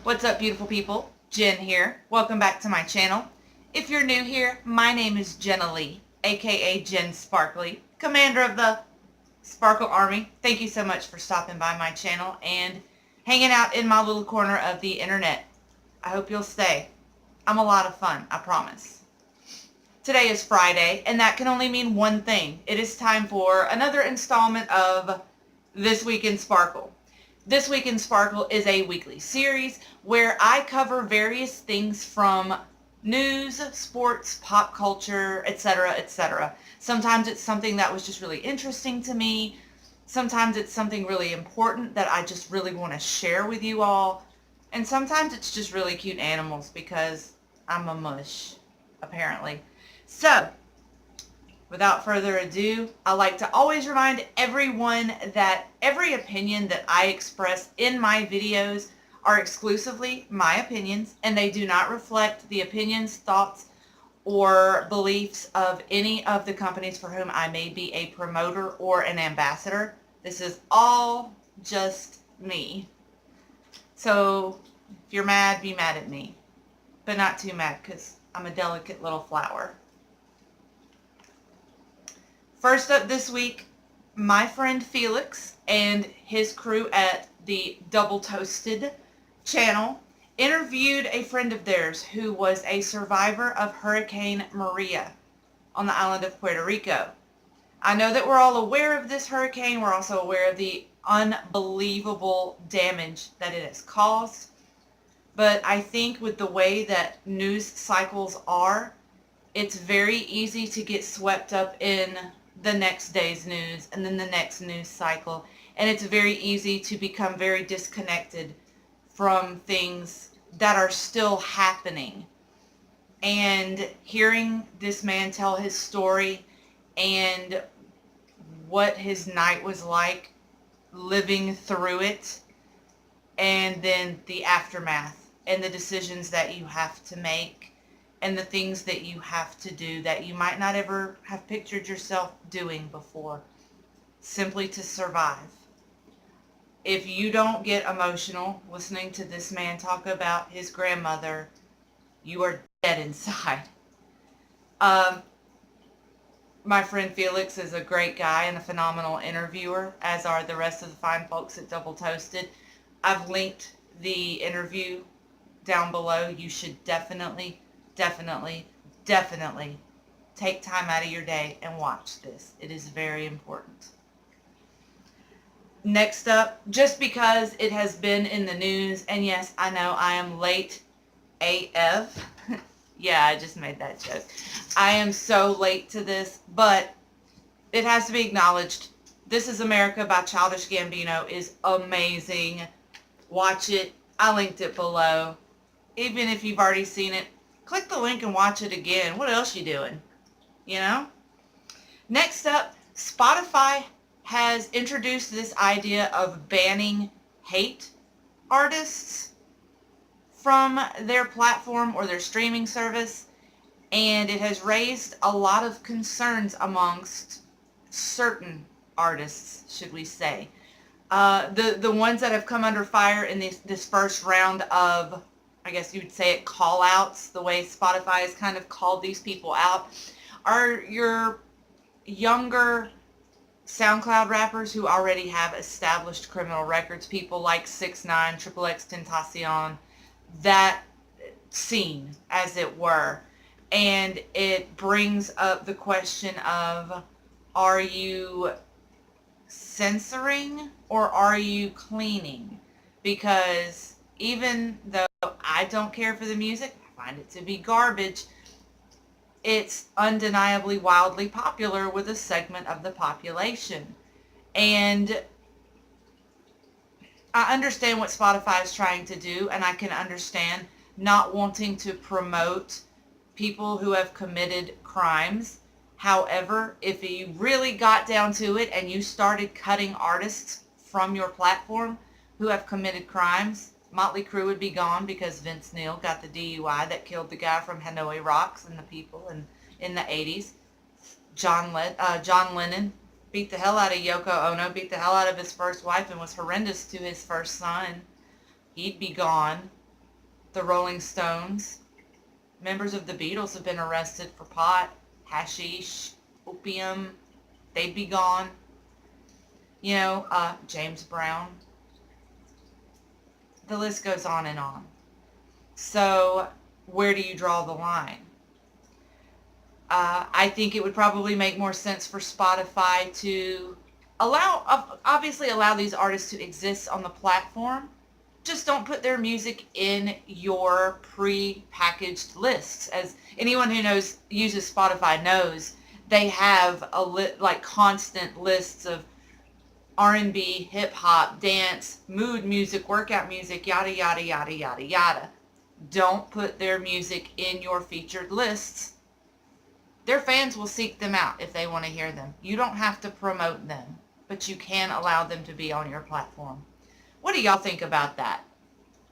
What's up, beautiful people? Jen here. Welcome back to my channel. If you're new here, my name is Jenna Lee, aka Jen Sparkly, commander of the Sparkle Army. Thank you so much for stopping by my channel and hanging out in my little corner of the internet. I hope you'll stay. I'm a lot of fun, I promise. Today is Friday, and that can only mean one thing. It is time for another installment of This Week in Sparkle. This Week in Sparkle is a weekly series where I cover various things from news, sports, pop culture, etc., etc. Sometimes it's something that was just really interesting to me. Sometimes it's something really important that I just really want to share with you all. And sometimes it's just really cute animals because I'm a mush, apparently. So, without further ado, I like to always remind everyone that every opinion that I express in my videos are exclusively my opinions, and they do not reflect the opinions, thoughts, or beliefs of any of the companies for whom I may be a promoter or an ambassador. This is all just me. So if you're mad, be mad at me. But not too mad, because I'm a delicate little flower. First up this week, my friend Felix and his crew at the Double Toasted channel interviewed a friend of theirs who was a survivor of Hurricane Maria on the island of Puerto Rico. I know that we're all aware of this hurricane. We're also aware of the unbelievable damage that it has caused. But I think with the way that news cycles are, it's very easy to get swept up in the next day's news and then the next news cycle, and it's very easy to become very disconnected from things that are still happening. And hearing this man tell his story and what his night was like living through it, and then the aftermath and the decisions that you have to make and the things that you have to do that you might not ever have pictured yourself doing before, simply to survive. If you don't get emotional listening to this man talk about his grandmother, you are dead inside. My friend Felix is a great guy and a phenomenal interviewer, as are the rest of the fine folks at Double Toasted. I've linked the interview down below. You should definitely take time out of your day and watch this. It is very important. Next up, just because it has been in the news, and yes, I know I am late AF. Yeah, I just made that joke. I am so late to this, but it has to be acknowledged. This Is America by Childish Gambino is amazing. Watch it. I linked it below. Even if you've already seen it, click the link and watch it again. What else you doing? You know? Next up, Spotify has introduced this idea of banning hate artists from their platform or their streaming service, and it has raised a lot of concerns amongst certain artists, should we say. The ones that have come under fire in this first round of, I guess you would say it, call-outs, the way Spotify has kind of called these people out, are your younger SoundCloud rappers who already have established criminal records, people like 6ix9ine, XXXTentacion, that scene, as it were. And it brings up the question of, are you censoring or are you cleaning? Because even though I don't care for the music, I find it to be garbage, it's undeniably wildly popular with a segment of the population. And I understand what Spotify is trying to do, and I can understand not wanting to promote people who have committed crimes. However, if you really got down to it and you started cutting artists from your platform who have committed crimes, Motley Crue would be gone because Vince Neil got the DUI that killed the guy from Hanoi Rocks and the people in the 80s. John Lennon beat the hell out of Yoko Ono, beat the hell out of his first wife, and was horrendous to his first son. He'd be gone. the Rolling Stones. Members of the Beatles have been arrested for pot, hashish, opium. They'd be gone. You know, James Brown. The list goes on and on. So where do you draw the line? I think it would probably make more sense for Spotify to obviously allow these artists to exist on the platform. Just don't put their music in your pre-packaged lists. As anyone who uses Spotify knows, they have like constant lists of R&B, hip hop, dance, mood music, workout music, yada yada yada yada yada. Don't put their music in your featured lists. Their fans will seek them out if they want to hear them. You don't have to promote them, but you can allow them to be on your platform. What do y'all think about that?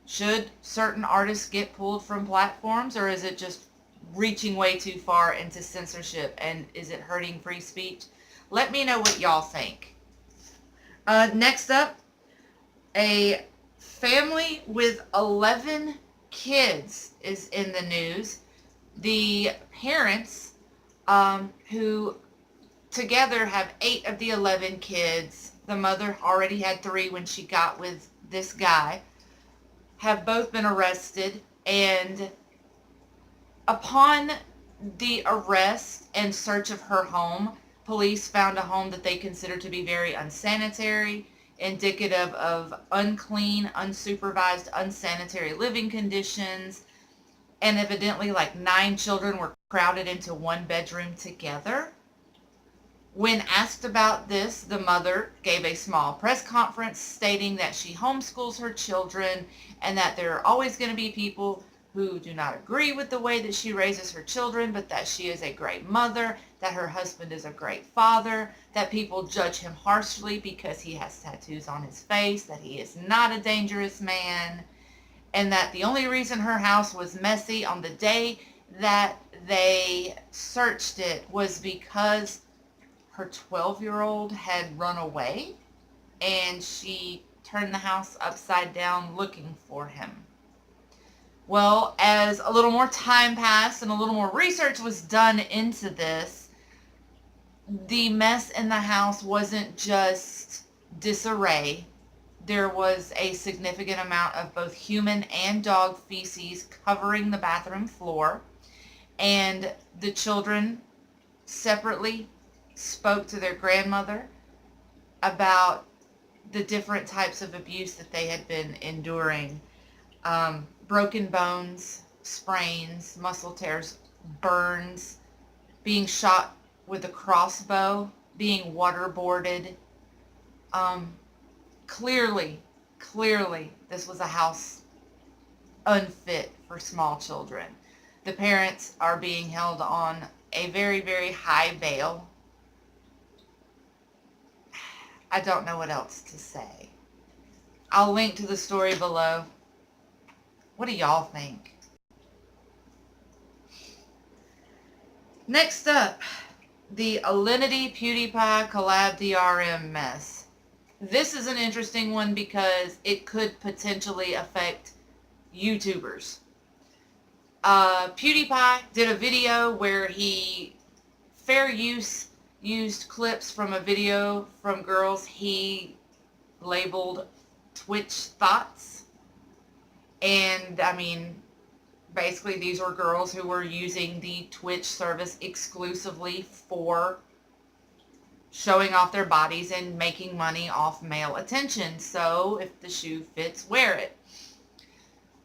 Should certain artists get pulled from platforms, or is it just reaching way too far into censorship, and is it hurting free speech? Let me know what y'all think. Next up, a family with 11 kids is in the news. The parents, who together have 8 of the 11 kids, the mother already had 3 when she got with this guy, have both been arrested. And upon the arrest and search of her home, police found a home that they considered to be very unsanitary, indicative of unclean, unsupervised, unsanitary living conditions, and evidently like 9 children were crowded into one bedroom together. When asked about this, the mother gave a small press conference stating that she homeschools her children and that there are always going to be people who do not agree with the way that she raises her children, but that she is a great mother, that her husband is a great father, that people judge him harshly because he has tattoos on his face, that he is not a dangerous man, and that the only reason her house was messy on the day that they searched it was because her 12-year-old had run away and she turned the house upside down looking for him. Well, as a little more time passed and a little more research was done into this, the mess in the house wasn't just disarray. There was a significant amount of both human and dog feces covering the bathroom floor, and the children separately spoke to their grandmother about the different types of abuse that they had been enduring. Broken bones, sprains, muscle tears, burns, being shot with a crossbow, being waterboarded. Clearly, this was a house unfit for small children. The parents are being held on a very, very high bail. I don't know what else to say. I'll link to the story below. What do y'all think? Next up, the Alinity PewDiePie collab DRM mess. This is an interesting one because it could potentially affect YouTubers. PewDiePie did a video where he fair use used clips from a video from girls he labeled Twitch Thots. And I mean, basically these were girls who were using the Twitch service exclusively for showing off their bodies and making money off male attention. So if the shoe fits, wear it.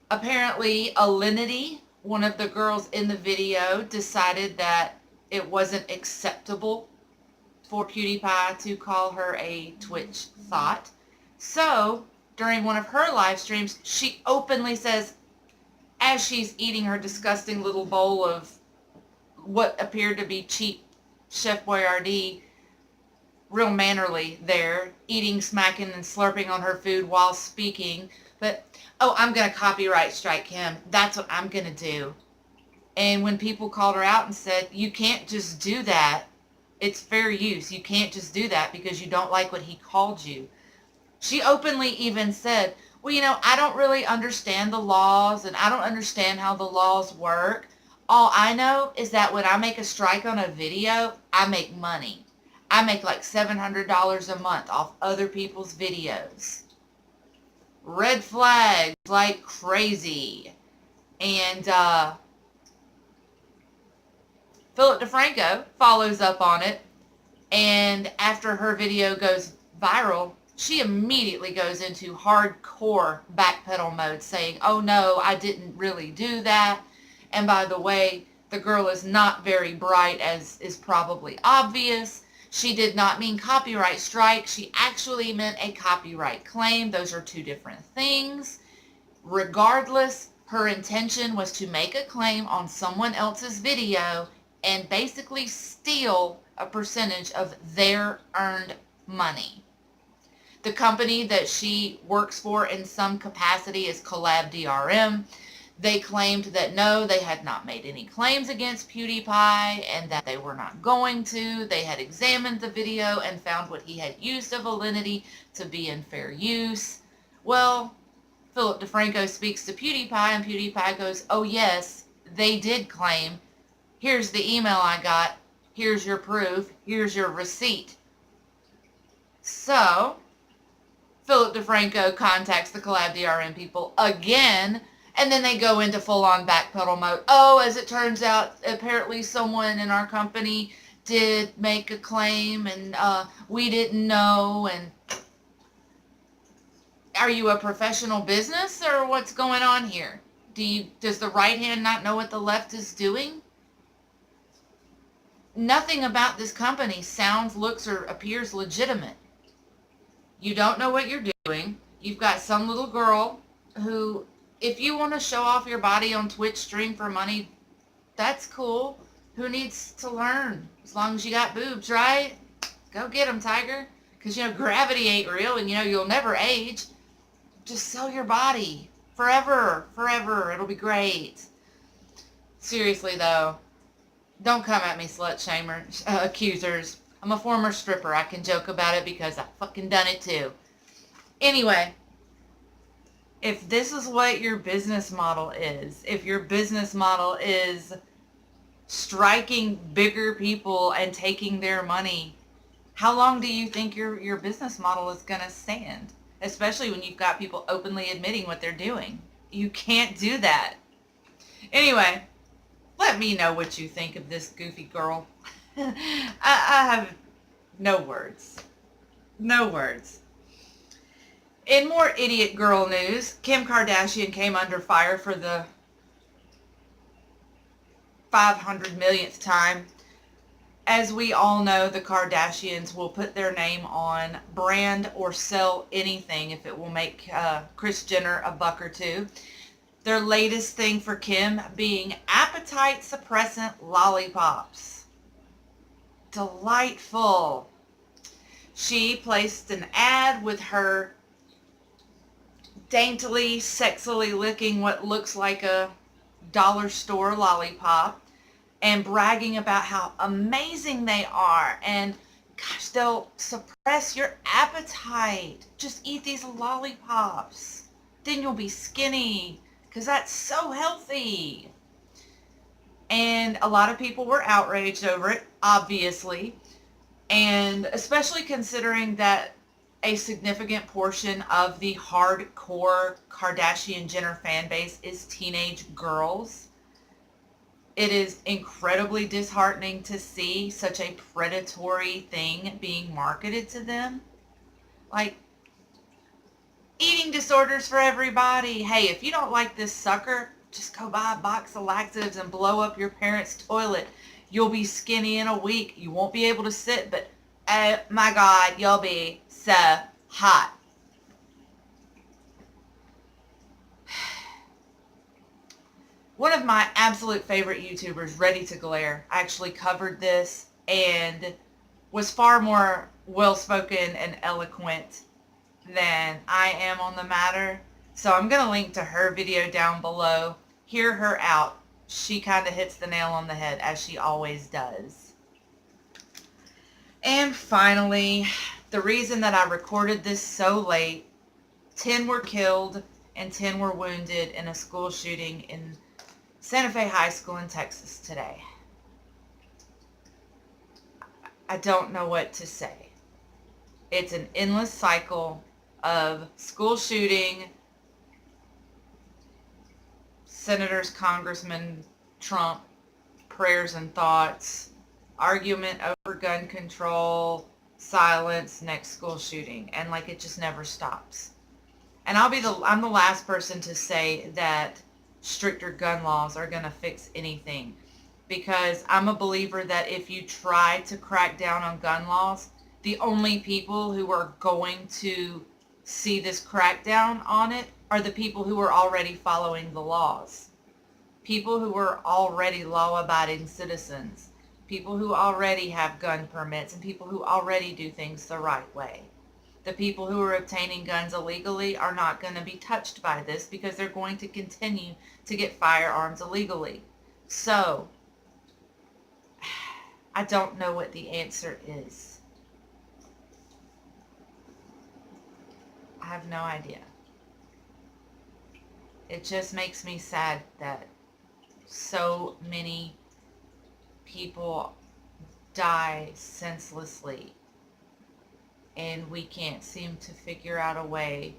Apparently Alinity, one of the girls in the video, decided that it wasn't acceptable for PewDiePie to call her a Twitch thought. So during one of her live streams, she openly says, as she's eating her disgusting little bowl of what appeared to be cheap Chef Boyardee, real mannerly there, eating, smacking, and slurping on her food while speaking. But, oh, I'm going to copyright strike him. That's what I'm going to do. And when people called her out and said, you can't just do that, it's fair use. You can't just do that because you don't like what he called you. She openly even said, Well, I don't really understand the laws, and I don't understand how the laws work. All I know is that when I make a strike on a video, I make money. I make like $700 a month off other people's videos. Red flags like crazy. And Philip DeFranco follows up on it, and after her video goes viral, she immediately goes into hardcore backpedal mode saying, oh no, I didn't really do that. And by the way, the girl is not very bright, as is probably obvious. She did not mean copyright strike. She actually meant a copyright claim. Those are two different things. Regardless, her intention was to make a claim on someone else's video and basically steal a percentage of their earned money. The company that she works for in some capacity is CUTECATLADY. They claimed that no, they had not made any claims against PewDiePie and that they were not going to. They had examined the video and found what he had used of validity to be in fair use. Well, Philip DeFranco speaks to PewDiePie, and PewDiePie goes, oh yes, they did claim. Here's the email I got. Here's your proof. Here's your receipt. So, Philip DeFranco contacts the CUTECATLADY people again, and then they go into full-on backpedal mode. Oh, as it turns out, apparently someone in our company did make a claim, and we didn't know. And are you a professional business, or what's going on here? Does the right hand not know what the left is doing? Nothing about this company sounds, looks, or appears legitimate. You don't know what you're doing. You've got some little girl who, if you want to show off your body on Twitch stream for money, that's cool. Who needs to learn? As long as you got boobs, right? Go get them, tiger. Because, gravity ain't real, and, you'll never age. Just sell your body. Forever. Forever. It'll be great. Seriously, though. Don't come at me, slut-shamers, accusers. I'm a former stripper. I can joke about it because I've fucking done it too. Anyway, if this is what your business model is, if your business model is striking bigger people and taking their money, how long do you think your business model is going to stand? Especially when you've got people openly admitting what they're doing. You can't do that. Anyway, let me know what you think of this goofy girl. I have no words. No words. In more idiot girl news, Kim Kardashian came under fire for the 500 millionth time. As we all know, the Kardashians will put their name on brand or sell anything if it will make Kris Jenner a buck or two. Their latest thing for Kim being appetite suppressant lollipops. Delightful. She placed an ad with her daintily, sexily licking what looks like a dollar store lollipop and bragging about how amazing they are, and gosh, they'll suppress your appetite. Just eat these lollipops. Then you'll be skinny, because that's so healthy. And a lot of people were outraged over it, obviously. And especially considering that a significant portion of the hardcore Kardashian-Jenner fan base is teenage girls. It is incredibly disheartening to see such a predatory thing being marketed to them. Like, eating disorders for everybody. Hey, if you don't like this sucker, just go buy a box of laxatives and blow up your parents' toilet. You'll be skinny in a week. You won't be able to sit, but oh my God, you'll be so hot. One of my absolute favorite YouTubers, Ready to Glare, actually covered this and was far more well-spoken and eloquent than I am on the matter. So I'm going to link to her video down below. Hear her out. She kind of hits the nail on the head, as she always does. And finally, the reason that I recorded this so late, 10 were killed and 10 were wounded in a school shooting in Santa Fe High School in Texas today. I don't know what to say. It's an endless cycle of school shooting, senators, congressmen, Trump, prayers and thoughts, argument over gun control, silence, next school shooting, and like it just never stops. And I'm the last person to say that stricter gun laws are going to fix anything, because I'm a believer that if you try to crack down on gun laws, the only people who are going to see this crackdown on it are the people who are already following the laws. People who are already law-abiding citizens. People who already have gun permits and people who already do things the right way. The people who are obtaining guns illegally are not going to be touched by this because they're going to continue to get firearms illegally. So, I don't know what the answer is. I have no idea. It just makes me sad that so many people die senselessly, and we can't seem to figure out a way,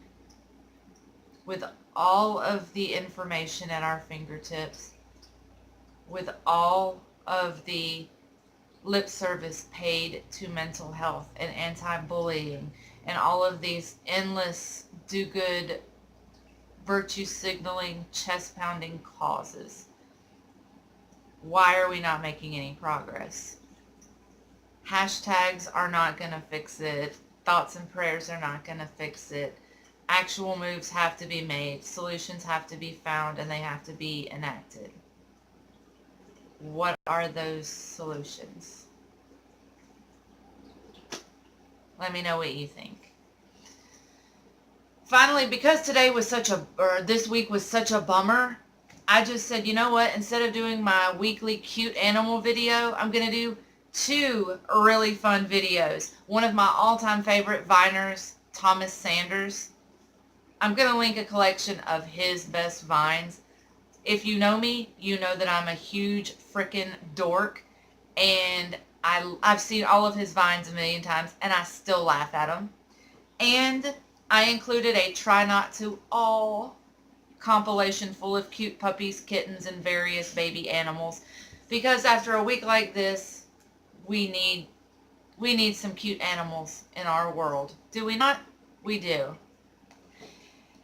with all of the information at our fingertips, with all of the lip service paid to mental health and anti-bullying and all of these endless do-good, virtue signaling, chest pounding causes. Why are we not making any progress? Hashtags are not going to fix it. Thoughts and prayers are not going to fix it. Actual moves have to be made. Solutions have to be found, and they have to be enacted. What are those solutions? Let me know what you think. Finally, because this week was such a bummer, I just said, you know what? Instead of doing my weekly cute animal video, I'm going to do 2 really fun videos. One of my all-time favorite Viners, Thomas Sanders. I'm going to link a collection of his best Vines. If you know me, you know that I'm a huge frickin' dork, and I've seen all of his Vines a million times, and I still laugh at them. And I included a Try Not To All compilation full of cute puppies, kittens, and various baby animals, because after a week like this, we need some cute animals in our world. Do we not? We do.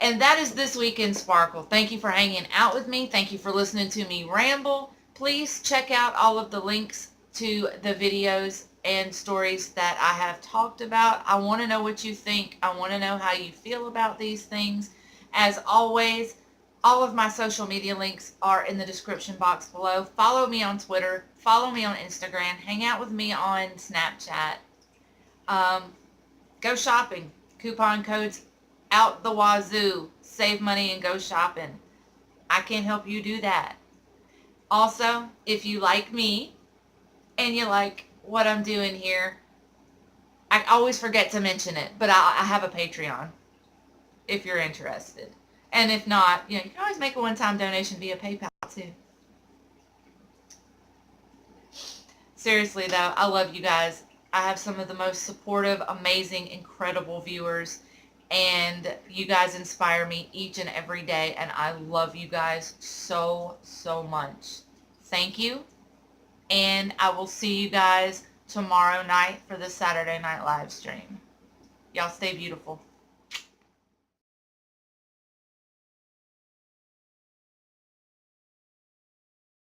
And that is this week in Sparkle. Thank you for hanging out with me. Thank you for listening to me ramble. Please check out all of the links to the videos and stories that I have talked about. I want to know what you think. I want to know how you feel about these things. As always, all of my social media links are in the description box below. Follow me on Twitter. Follow me on Instagram. Hang out with me on Snapchat. Go shopping. Coupon codes out the wazoo. Save money and go shopping. I can help you do that. Also, if you like me and you like what I'm doing here, I always forget to mention it, but I have a Patreon if you're interested. And if not, you can always make a one-time donation via PayPal too. Seriously though, I love you guys. I have some of the most supportive, amazing, incredible viewers, and you guys inspire me each and every day, and I love you guys so, so much. Thank you, and I will see you guys tomorrow night for the Saturday night live stream. Y'all stay beautiful.